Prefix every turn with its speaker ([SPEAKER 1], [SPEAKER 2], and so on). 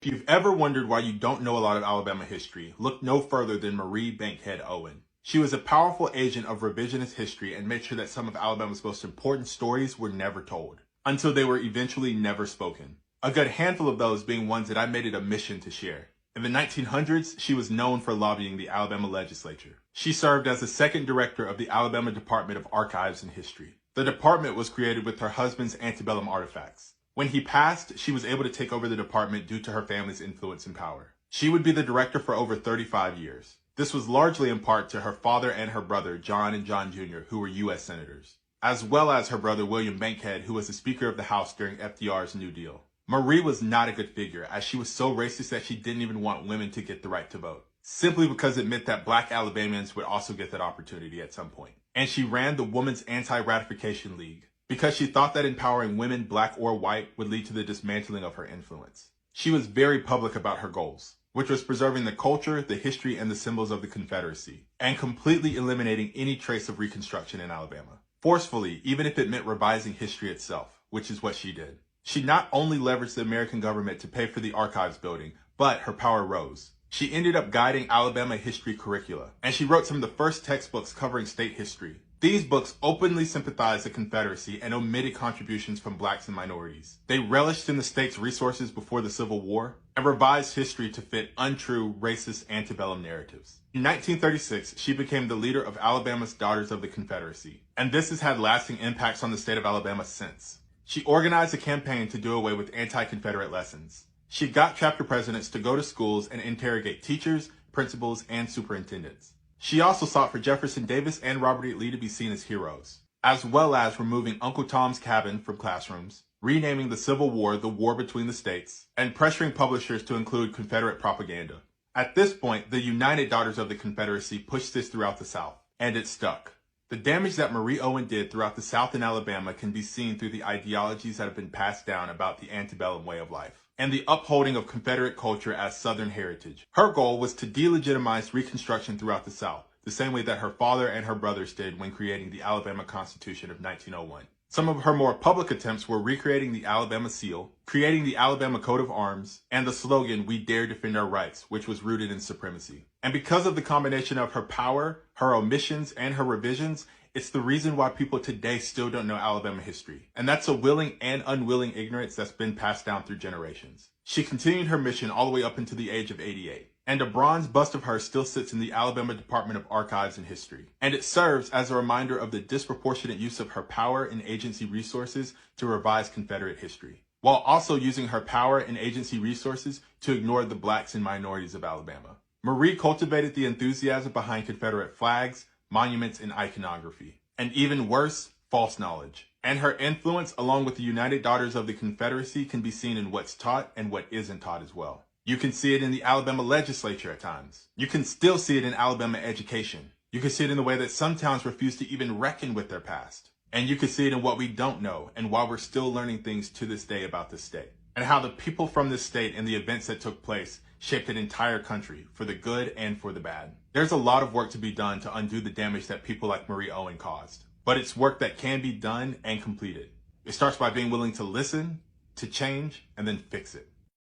[SPEAKER 1] If you've ever wondered why you don't know a lot of Alabama history, look no further than Marie Bankhead Owen. She was a powerful agent of revisionist history and made sure that some of Alabama's most important stories were never told, until they were eventually never spoken. A good handful of those being ones that I made it a mission to share. In the 1900s, she was known for lobbying the Alabama legislature. She served as the second director of the Alabama Department of Archives and History. The department was created with her husband's antebellum artifacts. When he passed, she was able to take over the department due to her family's influence and power. She would be the director for over 35 years. This was largely in part to her father and her brother, John and John Jr., who were U.S. senators, as well as her brother, William Bankhead, who was the Speaker of the House during FDR's New Deal. Marie was not a good figure, as she was so racist that she didn't even want women to get the right to vote, simply because it meant that black Alabamians would also get that opportunity at some point. And she ran the Women's Anti-Ratification League, because she thought that empowering women, black or white, would lead to the dismantling of her influence. She was very public about her goals, which was preserving the culture, the history, and the symbols of the Confederacy, and completely eliminating any trace of Reconstruction in Alabama. Forcefully, even if it meant revising history itself, which is what she did. She not only leveraged the American government to pay for the archives building, but her power rose. She ended up guiding Alabama history curricula, and she wrote some of the first textbooks covering state history. These books openly sympathized the Confederacy and omitted contributions from blacks and minorities. They relished in the state's resources before the Civil War and revised history to fit untrue, racist, antebellum narratives. In 1936, she became the leader of Alabama's Daughters of the Confederacy, and this has had lasting impacts on the state of Alabama since. She organized a campaign to do away with anti-Confederate lessons. She got chapter presidents to go to schools and interrogate teachers, principals, and superintendents. She also sought for Jefferson Davis and Robert E. Lee to be seen as heroes, as well as removing Uncle Tom's Cabin from classrooms, renaming the Civil War the War Between the States, and pressuring publishers to include Confederate propaganda. At this point, the United Daughters of the Confederacy pushed this throughout the South, and it stuck. The damage that Marie Owen did throughout the South and Alabama can be seen through the ideologies that have been passed down about the antebellum way of life and the upholding of Confederate culture as Southern heritage. Her goal was to delegitimize Reconstruction throughout the South, the same way that her father and her brothers did when creating the Alabama Constitution of 1901. Some of her more public attempts were recreating the Alabama Seal, creating the Alabama Coat of Arms, and the slogan, "We dare defend our rights," which was rooted in supremacy. And because of the combination of her power, her omissions, and her revisions, it's the reason why people today still don't know Alabama history. And that's a willing and unwilling ignorance that's been passed down through generations. She continued her mission all the way up into the age of 88. And a bronze bust of her still sits in the Alabama Department of Archives and History. And it serves as a reminder of the disproportionate use of her power and agency resources to revise Confederate history, while also using her power and agency resources to ignore the blacks and minorities of Alabama. Marie cultivated the enthusiasm behind Confederate flags, monuments, and iconography, and even worse, false knowledge. And her influence, along with the United Daughters of the Confederacy, can be seen in what's taught and what isn't taught as well. You can see it in the Alabama legislature at times. You can still see it in Alabama education. You can see it in the way that some towns refuse to even reckon with their past. And you can see it in what we don't know and why we're still learning things to this day about this state. And how the people from this state and the events that took place shaped an entire country, for the good and for the bad. There's a lot of work to be done to undo the damage that people like Marie Owen caused. But it's work that can be done and completed. It starts by being willing to listen, to change, and then fix it.